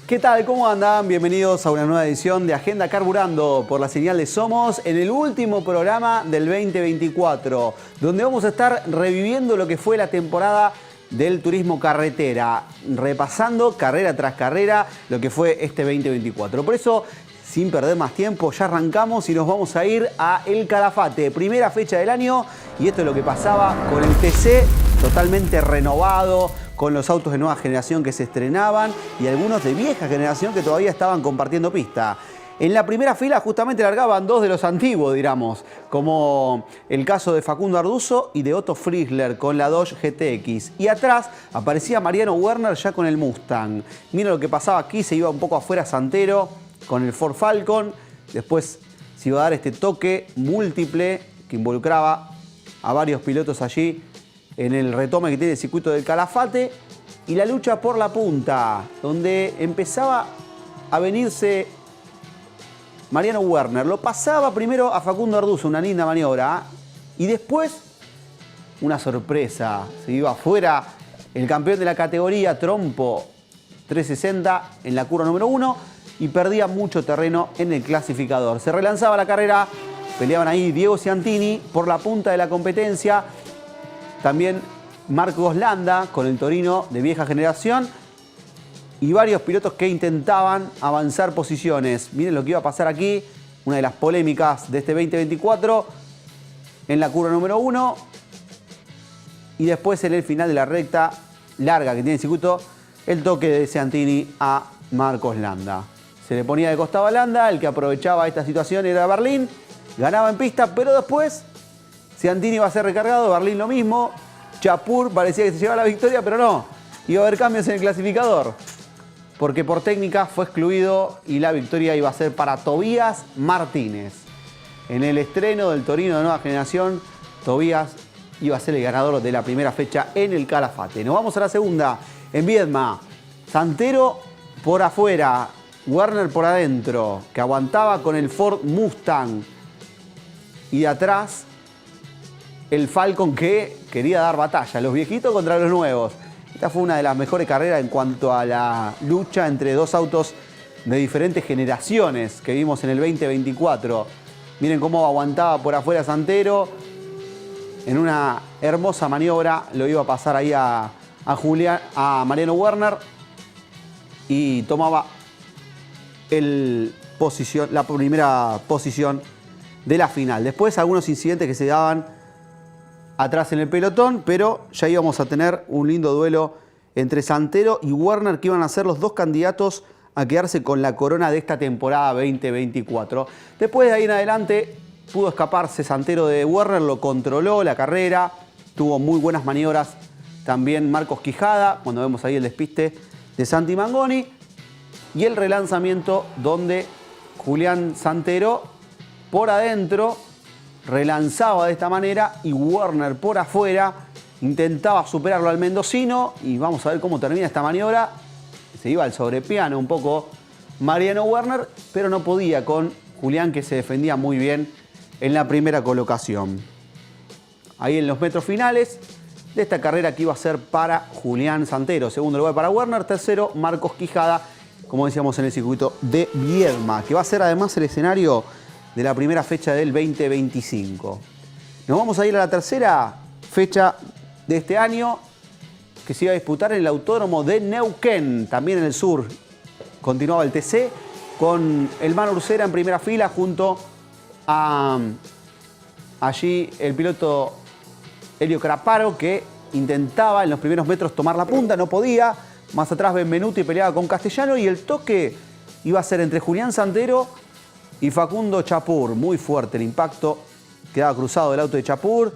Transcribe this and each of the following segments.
¿Qué tal? ¿Cómo andan? Bienvenidos a una nueva edición de Agenda Carburando por la señal de Somos, en el último programa del 2024, donde vamos a estar reviviendo lo que fue la temporada del turismo carretera, repasando carrera tras carrera lo que fue este 2024. Por eso, sin perder más tiempo, ya arrancamos y nos vamos a ir a El Calafate, primera fecha del año, y esto es lo que pasaba con el TC totalmente renovado, con los autos de nueva generación que se estrenaban y algunos de vieja generación que todavía estaban compartiendo pista. En la primera fila justamente largaban dos de los antiguos, digamos, como el caso de Facundo Arduzo y de Otto Frizzler con la Dodge GTX. Y atrás aparecía Mariano Werner ya con el Mustang. Miren lo que pasaba aquí, se iba un poco afuera Santero con el Ford Falcon. Después se iba a dar este toque múltiple que involucraba a varios pilotos allí en el retome que tiene el circuito del Calafate, y la lucha por la punta, donde empezaba a venirse Mariano Werner. Lo pasaba primero a Facundo Arduzo, una linda maniobra, y después una sorpresa. Se iba afuera el campeón de la categoría, Trompo 360, en la curva número 1, y perdía mucho terreno en el clasificador. Se relanzaba la carrera, peleaban ahí Diego Ciantini por la punta de la competencia, también Marcos Landa con el Torino de vieja generación y varios pilotos que intentaban avanzar posiciones. Miren lo que iba a pasar aquí, una de las polémicas de este 2024 en la curva número 1 y después en el final de la recta larga que tiene el circuito, el toque de Ciantini a Marcos Landa. Se le ponía de costado a Landa, el que aprovechaba esta situación era Berlín, ganaba en pista, pero después Ciantini iba a ser recargado, Berlín lo mismo, Chapur parecía que se llevaba la victoria, pero no, iba a haber cambios en el clasificador, porque por técnica fue excluido y la victoria iba a ser para Tobías Martínez. En el estreno del Torino de nueva generación, Tobías iba a ser el ganador de la primera fecha en el Calafate. Nos vamos a la segunda, en Viedma, Santero por afuera, Werner por adentro, que aguantaba con el Ford Mustang, y de atrás el Falcon que quería dar batalla, los viejitos contra los nuevos. Esta fue una de las mejores carreras en cuanto a la lucha entre dos autos de diferentes generaciones que vimos en el 2024. Miren cómo aguantaba por afuera Santero. En una hermosa maniobra lo iba a pasar ahí a Mariano Werner y tomaba la primera posición de la final. Después algunos incidentes que se daban atrás en el pelotón, pero ya íbamos a tener un lindo duelo entre Santero y Werner, que iban a ser los dos candidatos a quedarse con la corona de esta temporada 2024. Después de ahí en adelante pudo escaparse Santero de Werner, lo controló la carrera, tuvo muy buenas maniobras también Marcos Quijada, cuando vemos ahí el despiste de Santi Mangoni, y el relanzamiento donde Julián Santero por adentro relanzaba de esta manera y Werner por afuera intentaba superarlo al mendocino, y vamos a ver cómo termina esta maniobra. Se iba al sobrepiano un poco Mariano Werner, pero no podía con Julián, que se defendía muy bien en la primera colocación. Ahí en los metros finales de esta carrera que iba a ser para Julián Santero. Segundo lugar para Werner, tercero Marcos Quijada, como decíamos en el circuito de Viedma, que va a ser además el escenario de la primera fecha del 2025. Nos vamos a ir a la tercera fecha de este año, que se iba a disputar en el Autódromo de Neuquén, también en el sur. Continuaba el TC con el Manu Ursera en primera fila junto a allí el piloto Helio Craparo, que intentaba en los primeros metros tomar la punta, no podía. Más atrás Benvenuti peleaba con Castellano y el toque iba a ser entre Julián Santero y Facundo Chapur. Muy fuerte el impacto, quedaba cruzado el auto de Chapur,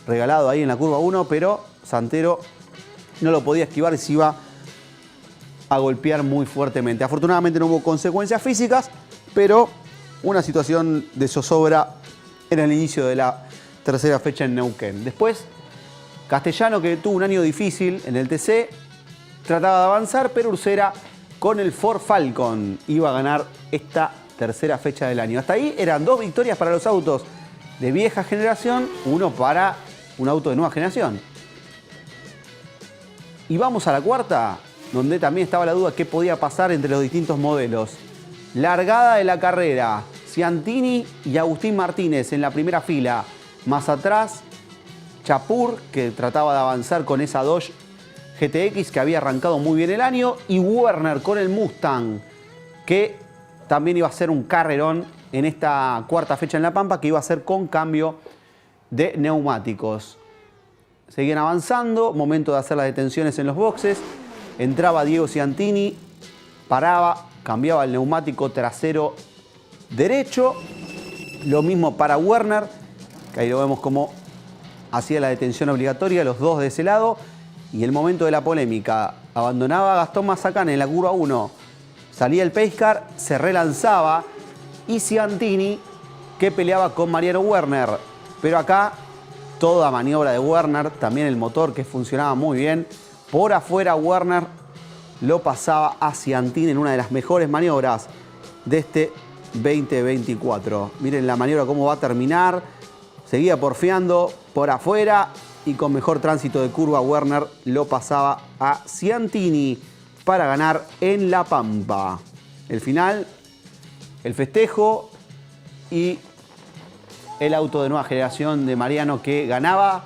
regalado ahí en la curva 1, pero Santero no lo podía esquivar y se iba a golpear muy fuertemente. Afortunadamente no hubo consecuencias físicas, pero una situación de zozobra en el inicio de la tercera fecha en Neuquén. Después, Castellano, que tuvo un año difícil en el TC, trataba de avanzar, pero Ursera con el Ford Falcon iba a ganar esta tercera fecha del año. Hasta ahí eran dos victorias para los autos de vieja generación, uno para un auto de nueva generación. Y vamos a la cuarta, donde también estaba la duda qué podía pasar entre los distintos modelos. Largada de la carrera, Ciantini y Agustín Martínez en la primera fila. Más atrás, Chapur, que trataba de avanzar con esa Dodge GTX que había arrancado muy bien el año, y Werner con el Mustang, que también iba a ser un carrerón en esta cuarta fecha en La Pampa, que iba a ser con cambio de neumáticos. Seguían avanzando, momento de hacer las detenciones en los boxes. Entraba Diego Ciantini, paraba, cambiaba el neumático trasero derecho. Lo mismo para Werner, que ahí lo vemos como hacía la detención obligatoria, los dos de ese lado. Y el momento de la polémica, abandonaba a Gastón Mazacane en la curva 1. Salía el pace car, se relanzaba y Ciantini, que peleaba con Mariano Werner. Pero acá toda maniobra de Werner, también el motor que funcionaba muy bien. Por afuera Werner lo pasaba a Ciantini en una de las mejores maniobras de este 2024. Miren la maniobra cómo va a terminar. Seguía porfiando por afuera y con mejor tránsito de curva Werner lo pasaba a Ciantini para ganar en La Pampa. El final, el festejo y el auto de nueva generación de Mariano que ganaba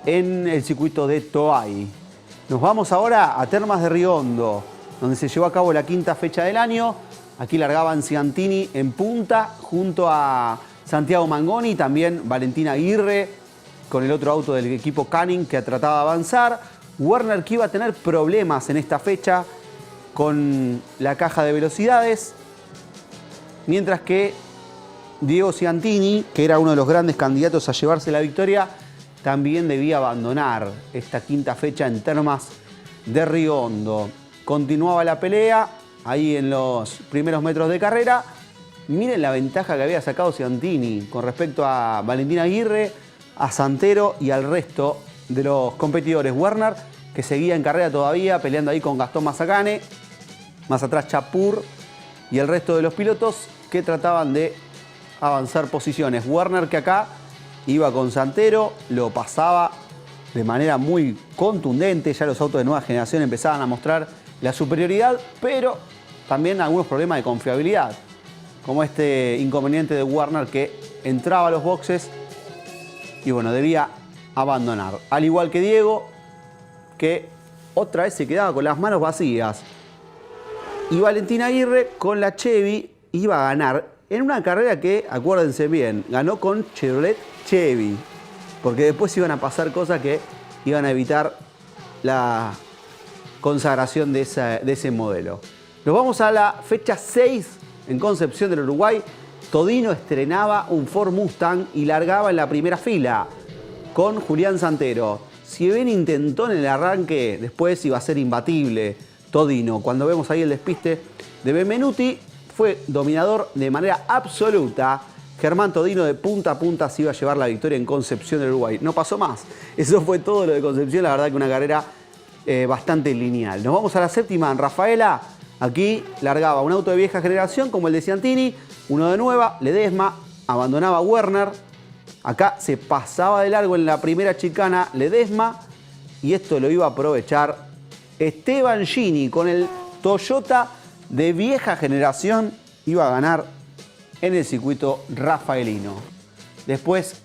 en el circuito de Toay. Nos vamos ahora a Termas de Riondo, donde se llevó a cabo la quinta fecha del año. Aquí largaban Ciantini en punta junto a Santiago Mangoni, también Valentín Aguirre con el otro auto del equipo Canning que trataba de avanzar. Werner, que iba a tener problemas en esta fecha con la caja de velocidades, mientras que Diego Ciantini, que era uno de los grandes candidatos a llevarse la victoria, también debía abandonar esta quinta fecha en Termas de Riondo. Continuaba la pelea ahí en los primeros metros de carrera. Miren la ventaja que había sacado Ciantini con respecto a Valentín Aguirre, a Santero y al resto de los competidores. Werner, que seguía en carrera todavía, peleando ahí con Gastón Mazacane. Más atrás Chapur y el resto de los pilotos que trataban de avanzar posiciones. Werner, que acá iba con Santero, lo pasaba de manera muy contundente. Ya los autos de nueva generación empezaban a mostrar la superioridad, pero también algunos problemas de confiabilidad, como este inconveniente de Werner, que entraba a los boxes y bueno, debía abandonar. Al igual que Diego, que otra vez se quedaba con las manos vacías. Y Valentín Aguirre con la Chevy iba a ganar en una carrera que, acuérdense bien, ganó con Chevrolet Chevy, porque después iban a pasar cosas que iban a evitar la consagración de ese modelo. Nos vamos a la fecha 6 en Concepción del Uruguay. Todino estrenaba un Ford Mustang y largaba en la primera fila con Julián Santero. Si bien intentó en el arranque, después iba a ser imbatible Todino. Cuando vemos ahí el despiste de Benvenuti, fue dominador de manera absoluta. Germán Todino de punta a punta se iba a llevar la victoria en Concepción del Uruguay. No pasó más. Eso fue todo lo de Concepción. La verdad que una carrera bastante lineal. Nos vamos a la séptima en Rafaela. Aquí largaba un auto de vieja generación como el de Ciantini, uno de nueva, Ledesma, abandonaba Werner. Acá se pasaba de largo en la primera chicana Ledesma y esto lo iba a aprovechar Esteban Gini con el Toyota de vieja generación. Iba a ganar en el circuito rafaelino. Después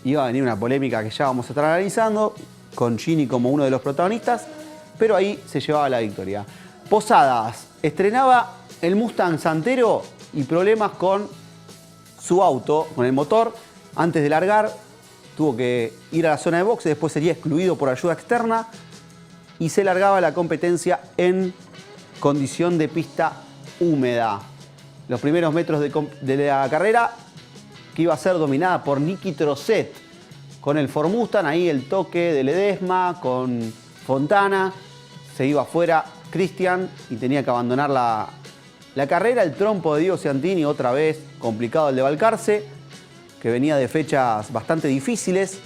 iba a venir una polémica que ya vamos a estar analizando, con Gini como uno de los protagonistas, pero ahí se llevaba la victoria. Posadas estrenaba el Mustang Santero y problemas con su auto, con el motor. Antes de largar tuvo que ir a la zona de boxe, después sería excluido por ayuda externa y se largaba la competencia en condición de pista húmeda. Los primeros metros de la carrera, que iba a ser dominada por Niki Trosset con el Ford Mustang, ahí el toque de Ledesma con Fontana, se iba afuera Cristian y tenía que abandonar la carrera. El trompo de Diego Ciantini, otra vez complicado el de Balcarce, que venía de fechas bastante difíciles.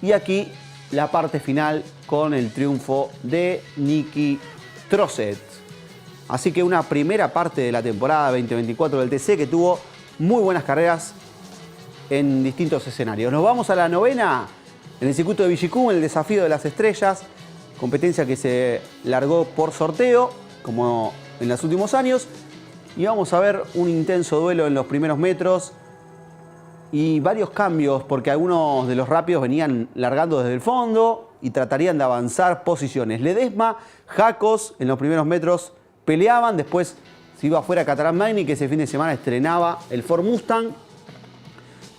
Y aquí la parte final con el triunfo de Niki Trosset. Así que una primera parte de la temporada 2024 del TC que tuvo muy buenas carreras en distintos escenarios. Nos vamos a la novena, en el circuito de Villicum, el desafío de las estrellas. competencia que se largó por sorteo, como en los últimos años. Y vamos a ver un intenso duelo en los primeros metros y varios cambios, porque algunos de los rápidos venían largando desde el fondo y tratarían de avanzar posiciones. Ledesma, Jacos en los primeros metros peleaban, después se iba afuera Catalán Magni, que ese fin de semana estrenaba el Ford Mustang.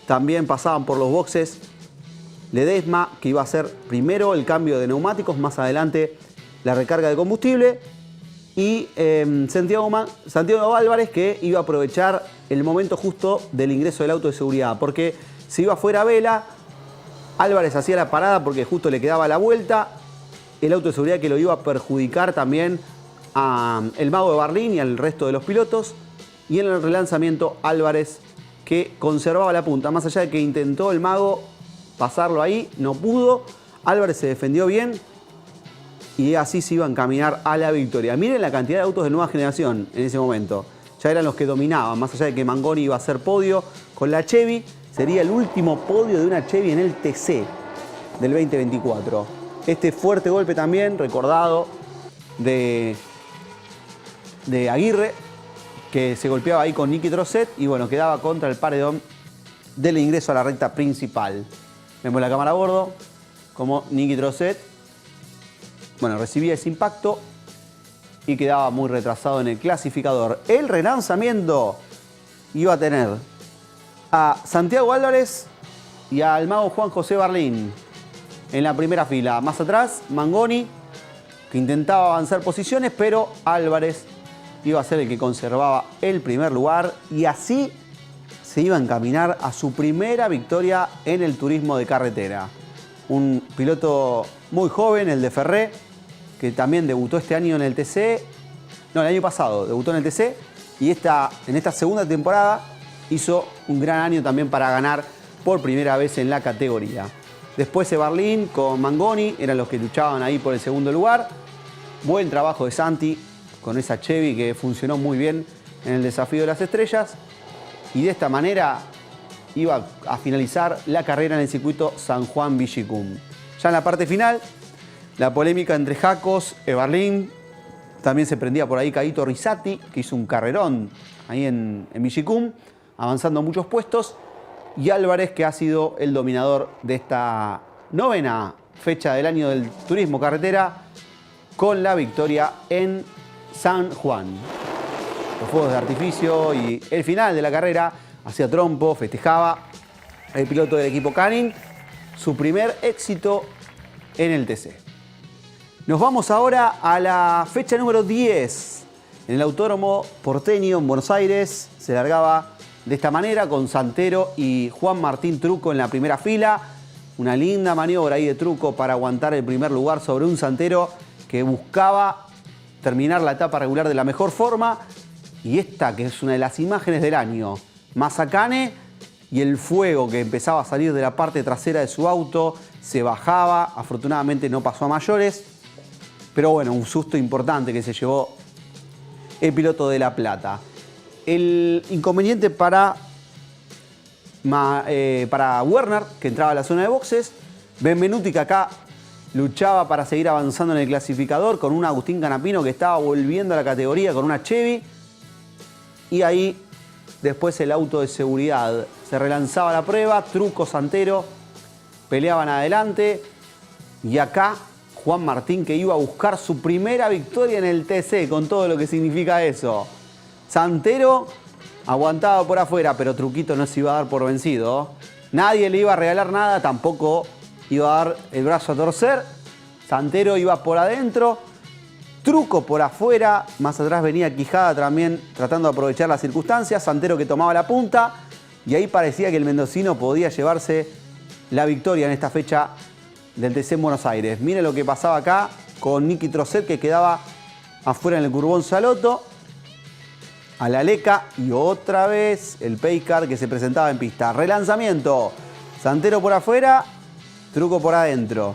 También pasaban por los boxes Ledesma, que iba a hacer primero el cambio de neumáticos, más adelante la recarga de combustible. Y Santiago Álvarez, que iba a aprovechar el momento justo del ingreso del auto de seguridad, porque si iba fuera Vela, Álvarez hacía la parada porque justo le quedaba la vuelta, el auto de seguridad que lo iba a perjudicar también al Mago de Berlín y al resto de los pilotos. Y en el relanzamiento Álvarez, que conservaba la punta, más allá de que intentó el Mago pasarlo ahí, no pudo. Álvarez se defendió bien y así se iba a encaminar a la victoria. Miren la cantidad de autos de nueva generación en ese momento. Ya eran los que dominaban, más allá de que Mangoni iba a hacer podio con la Chevy. Sería el último podio de una Chevy en el TC del 2024. Este fuerte golpe también recordado de Aguirre, que se golpeaba ahí con Niki Trosset y bueno, quedaba contra el paredón del ingreso a la recta principal. Vemos la cámara a bordo, como Niki Trosset, bueno, recibía ese impacto y quedaba muy retrasado en el clasificador. El relanzamiento iba a tener a Santiago Álvarez y al Mago Juan José Berlín en la primera fila. Más atrás, Mangoni, que intentaba avanzar posiciones, pero Álvarez iba a ser el que conservaba el primer lugar y así se iba a encaminar a su primera victoria en el turismo de carretera. Un piloto muy joven, el de Ferré, que también debutó este año en el TC. No, el año pasado debutó en el TC y en esta segunda temporada hizo un gran año también para ganar por primera vez en la categoría. Después Berlín con Mangoni eran los que luchaban ahí por el segundo lugar. Buen trabajo de Santi con esa Chevy que funcionó muy bien en el desafío de las estrellas. Y de esta manera iba a finalizar la carrera en el circuito San Juan Villicum. Ya en la parte final, la polémica entre Jacos y Berlín. También se prendía por ahí Caito Rizzati, que hizo un carrerón ahí en Villicum, avanzando muchos puestos. Y Álvarez, que ha sido el dominador de esta novena fecha del año del turismo carretera, con la victoria en San Juan. Los fuegos de artificio y el final de la carrera hacía trompo, festejaba el piloto del equipo Canning su primer éxito en el TC. Nos vamos ahora a la fecha número 10. En el Autódromo Porteño, en Buenos Aires, se largaba de esta manera con Santero y Juan Martín Truco en la primera fila. Una linda maniobra ahí de Truco para aguantar el primer lugar sobre un Santero que buscaba terminar la etapa regular de la mejor forma. Y esta, que es una de las imágenes del año, Mazacane y el fuego que empezaba a salir de la parte trasera de su auto, se bajaba, afortunadamente no pasó a mayores, pero bueno, un susto importante que se llevó el piloto de La Plata. El inconveniente para Werner, que entraba a la zona de boxes, Benvenuti, que acá luchaba para seguir avanzando en el clasificador, con un Agustín Canapino que estaba volviendo a la categoría con una Chevy. Y ahí después el auto de seguridad. Se relanzaba la prueba, Truco, Santero peleaban adelante. Y acá Juan Martín, que iba a buscar su primera victoria en el TC, con todo lo que significa eso. Santero aguantaba por afuera, pero Truquito no se iba a dar por vencido. Nadie le iba a regalar nada, tampoco iba a dar el brazo a torcer. Santero iba por adentro. Truco por afuera, más atrás venía Quijada también tratando de aprovechar las circunstancias. Santero que tomaba la punta y ahí parecía que el mendocino podía llevarse la victoria en esta fecha del TC en Buenos Aires. Miren lo que pasaba acá con Niki Trosset, que quedaba afuera en el Curbón Salotto. A la Leca y otra vez el Paycar que se presentaba en pista. Relanzamiento. Santero por afuera, Truco por adentro.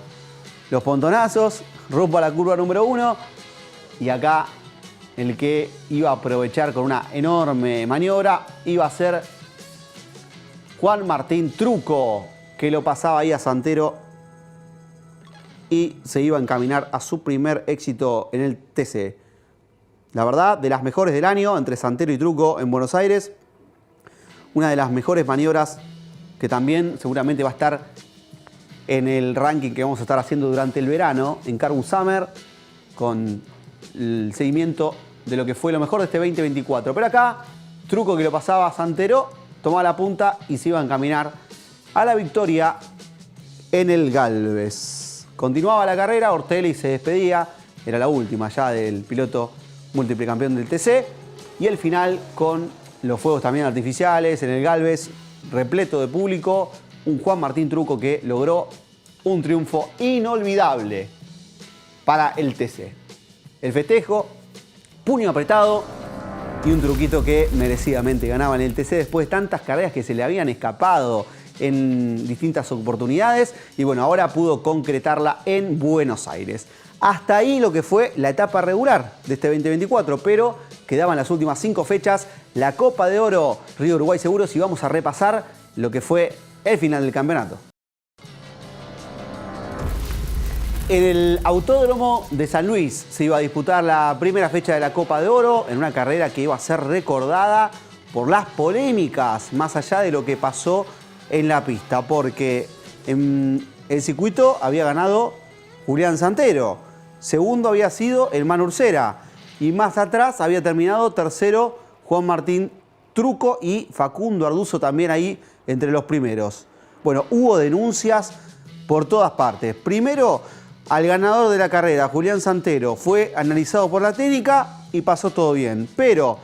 Los pontonazos, rumbo a la curva número 1. Y acá el que iba a aprovechar con una enorme maniobra iba a ser Juan Martín Truco, que lo pasaba ahí a Santero y se iba a encaminar a su primer éxito en el TC. La verdad, de las mejores del año entre Santero y Trucco en Buenos Aires. Una de las mejores maniobras que también seguramente va a estar en el ranking que vamos a estar haciendo durante el verano en Carbu Summer, con el seguimiento de lo que fue lo mejor de este 2024. Pero acá, Trucco, que lo pasaba a Santero, tomaba la punta y se iba a encaminar a la victoria en el Galvez. Continuaba la carrera, Ortelli se despedía, era la última ya del piloto múltiple campeón del TC, y el final con los fuegos también artificiales en el Galvez, repleto de público, un Juan Martín Trucco que logró un triunfo inolvidable para el TC. El festejo, puño apretado y un Truquito que merecidamente ganaba en el TC después de tantas carreras que se le habían escapado en distintas oportunidades, y bueno, ahora pudo concretarla en Buenos Aires. Hasta ahí lo que fue la etapa regular de este 2024, pero quedaban las últimas 5 fechas, la Copa de Oro Río Uruguay Seguros, y vamos a repasar lo que fue el final del campeonato. En el Autódromo de San Luis se iba a disputar la primera fecha de la Copa de Oro, en una carrera que iba a ser recordada por las polémicas, más allá de lo que pasó en la pista, porque en el circuito había ganado Julián Santero, segundo había sido el Manu Ursera, y más atrás había terminado tercero Juan Martín Trucco y Facundo Arduzo también ahí entre los primeros. Bueno, hubo denuncias por todas partes. Primero, al ganador de la carrera, Julián Santero, fue analizado por la técnica y pasó todo bien. Pero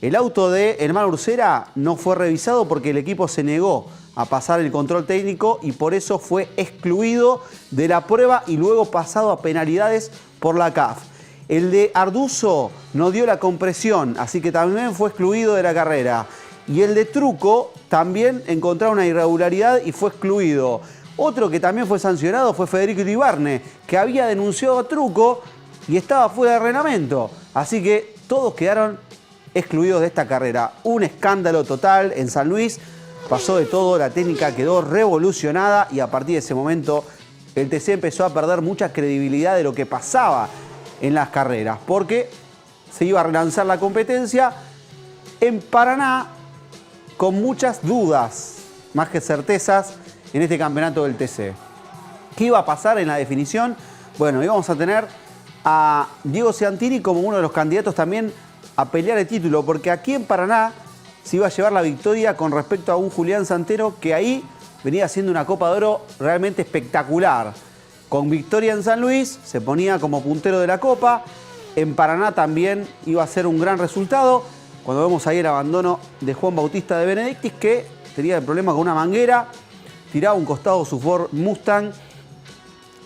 el auto de Manu Ursera no fue revisado porque el equipo se negó a pasar el control técnico y por eso fue excluido de la prueba y luego pasado a penalidades por la CAF. El de Arduzo no dio la compresión, así que también fue excluido de la carrera. Y el de Trucco también encontraron una irregularidad y fue excluido. Otro que también fue sancionado fue Federico Iribarne, que había denunciado a Trucco y estaba fuera de reglamento. Así que todos quedaron excluidos de esta carrera. Un escándalo total en San Luis. Pasó de todo, la técnica quedó revolucionada y a partir de ese momento el TC empezó a perder mucha credibilidad de lo que pasaba en las carreras, porque se iba a relanzar la competencia en Paraná con muchas dudas, más que certezas, en este campeonato del TC. ¿Qué iba a pasar en la definición? Bueno, íbamos a tener a Diego Ciantini como uno de los candidatos también a pelear el título, porque aquí en Paraná se iba a llevar la victoria con respecto a un Julián Santero que ahí venía haciendo una Copa de Oro realmente espectacular. Con victoria en San Luis se ponía como puntero de la Copa. En Paraná también iba a ser un gran resultado. Cuando vemos ahí el abandono de Juan Bautista de Benedictis, que tenía el problema con una manguera, tiraba un costado su Ford Mustang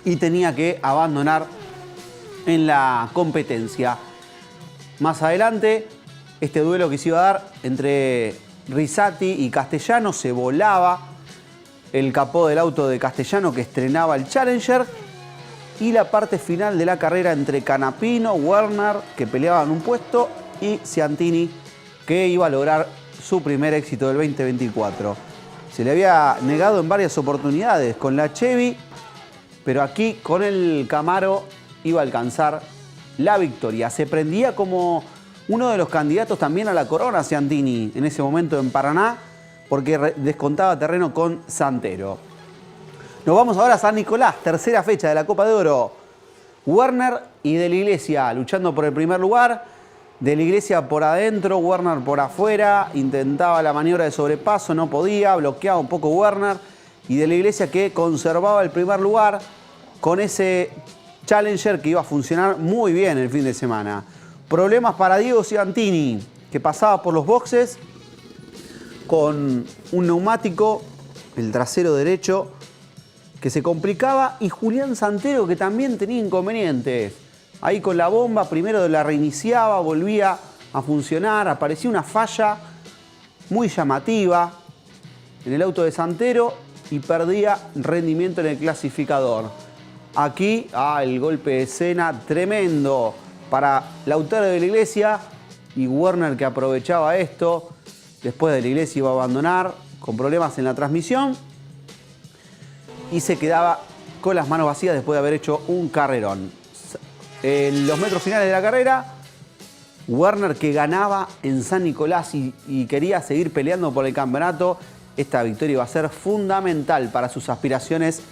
y tenía que abandonar en la competencia. Más adelante, este duelo que se iba a dar entre Rizzati y Castellano, se volaba el capó del auto de Castellano que estrenaba el Challenger, y la parte final de la carrera entre Canapino, Werner, que peleaban un puesto, y Ciantini, que iba a lograr su primer éxito del 2024. Se le había negado en varias oportunidades con la Chevy, pero aquí con el Camaro iba a alcanzar la victoria. Se prendía como uno de los candidatos también a la corona Ciantini en ese momento en Paraná, porque descontaba terreno con Santero. Nos vamos ahora a San Nicolás, tercera fecha de la Copa de Oro. Werner y De la Iglesia luchando por el primer lugar. De la Iglesia por adentro, Werner por afuera. Intentaba la maniobra de sobrepaso, no podía, bloqueaba un poco Werner. Y De la Iglesia que conservaba el primer lugar con ese Challenger que iba a funcionar muy bien el fin de semana. Problemas para Diego Ciantini, que pasaba por los boxes con un neumático, el trasero derecho, que se complicaba, y Julián Santero, que también tenía inconvenientes. Ahí con la bomba, primero la reiniciaba, volvía a funcionar, aparecía una falla muy llamativa en el auto de Santero y perdía rendimiento en el clasificador. Aquí, el golpe de escena tremendo para Lautaro de la Iglesia, y Werner que aprovechaba esto. Después De la Iglesia iba a abandonar con problemas en la transmisión y se quedaba con las manos vacías después de haber hecho un carrerón. En los metros finales de la carrera, Werner, que ganaba en San Nicolás y quería seguir peleando por el campeonato, esta victoria iba a ser fundamental para sus aspiraciones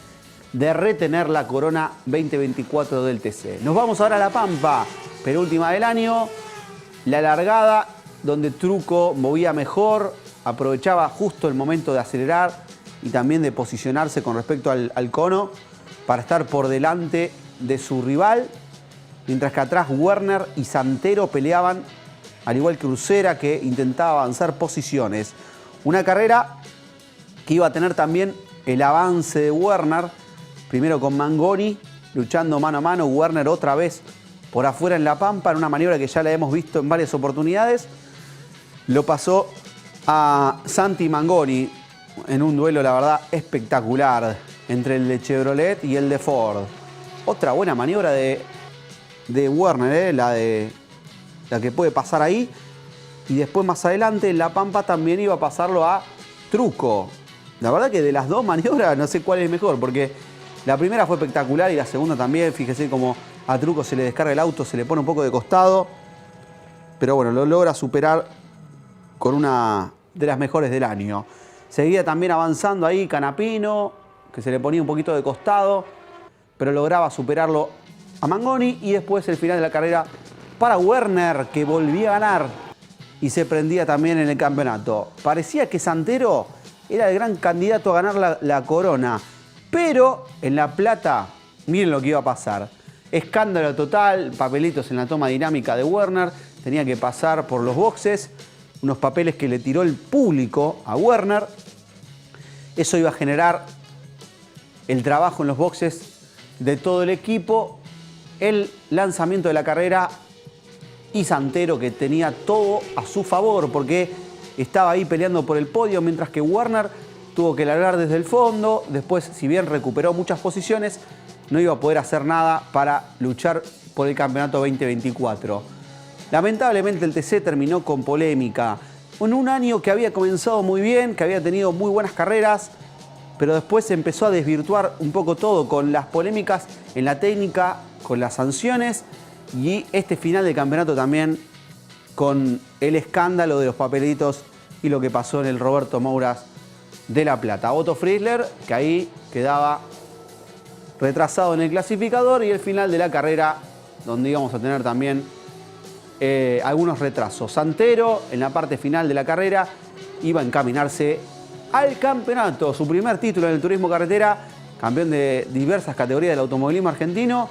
de retener la corona 2024 del TC. Nos vamos ahora a La Pampa, penúltima del año, la largada donde Trucco movía mejor, aprovechaba justo el momento de acelerar y también de posicionarse con respecto al cono para estar por delante de su rival, mientras que atrás Werner y Santero peleaban, al igual que Ursera, que intentaba avanzar posiciones. Una carrera que iba a tener también el avance de Werner, primero con Mangoni, luchando mano a mano, Werner otra vez por afuera en La Pampa, en una maniobra que ya la hemos visto en varias oportunidades. Lo pasó a Santi Mangoni en un duelo, la verdad, espectacular entre el de Chevrolet y el de Ford. Otra buena maniobra de Werner, la que puede pasar ahí. Y después más adelante en La Pampa también iba a pasarlo a Trucco. La verdad que de las dos maniobras no sé cuál es mejor, porque la primera fue espectacular y la segunda también. Fíjese cómo a Trucco se le descarga el auto, se le pone un poco de costado. Pero bueno, lo logra superar con una de las mejores del año. Seguía también avanzando ahí Canapino, que se le ponía un poquito de costado, pero lograba superarlo a Mangoni. Y después el final de la carrera para Werner, que volvía a ganar y se prendía también en el campeonato. Parecía que Santero era el gran candidato a ganar la corona, pero en La Plata, miren lo que iba a pasar. Escándalo total, papelitos en la toma dinámica de Werner, tenía que pasar por los boxes, unos papeles que le tiró el público a Werner. Eso iba a generar el trabajo en los boxes de todo el equipo, el lanzamiento de la carrera y Santero, que tenía todo a su favor porque estaba ahí peleando por el podio, mientras que Werner tuvo que largar desde el fondo. Después, si bien recuperó muchas posiciones, no iba a poder hacer nada para luchar por el campeonato 2024. Lamentablemente el TC terminó con polémica, en un año que había comenzado muy bien, que había tenido muy buenas carreras, pero después se empezó a desvirtuar un poco todo con las polémicas en la técnica, con las sanciones y este final de campeonato también con el escándalo de los papelitos y lo que pasó en el Roberto Mouras de La Plata. Otto Frizzler, que ahí quedaba retrasado en el clasificador, y el final de la carrera, donde íbamos a tener también algunos retrasos. Santero, en la parte final de la carrera, iba a encaminarse al campeonato, su primer título en el turismo carretera, campeón de diversas categorías del automovilismo argentino,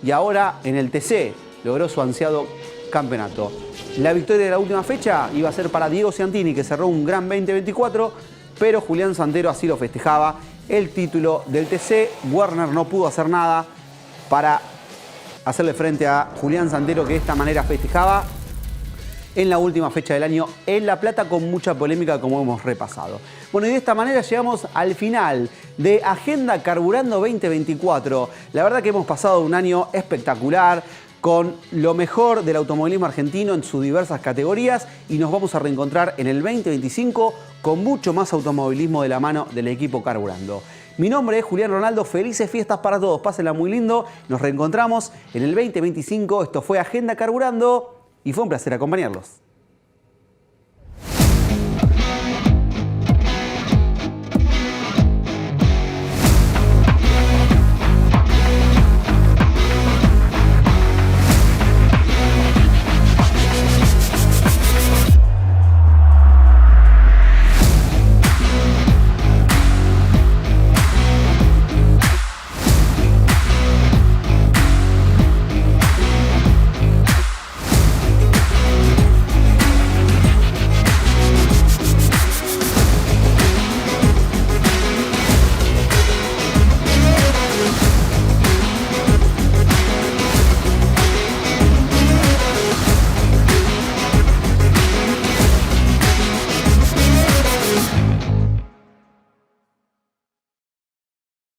y ahora en el TC logró su ansiado campeonato. La victoria de la última fecha iba a ser para Diego Ciantini, que cerró un gran 2024, pero Julián Santero así lo festejaba, el título del TC. Werner no pudo hacer nada para hacerle frente a Julián Santero, que de esta manera festejaba en la última fecha del año en La Plata, con mucha polémica, como hemos repasado. Bueno, y de esta manera llegamos al final de Agenda Carburando 2024. La verdad que hemos pasado un año espectacular, con lo mejor del automovilismo argentino en sus diversas categorías, y nos vamos a reencontrar en el 2025 con mucho más automovilismo de la mano del equipo Carburando. Mi nombre es Julián Ronaldo, felices fiestas para todos, pásenla muy lindo, nos reencontramos en el 2025, esto fue Agenda Carburando y fue un placer acompañarlos.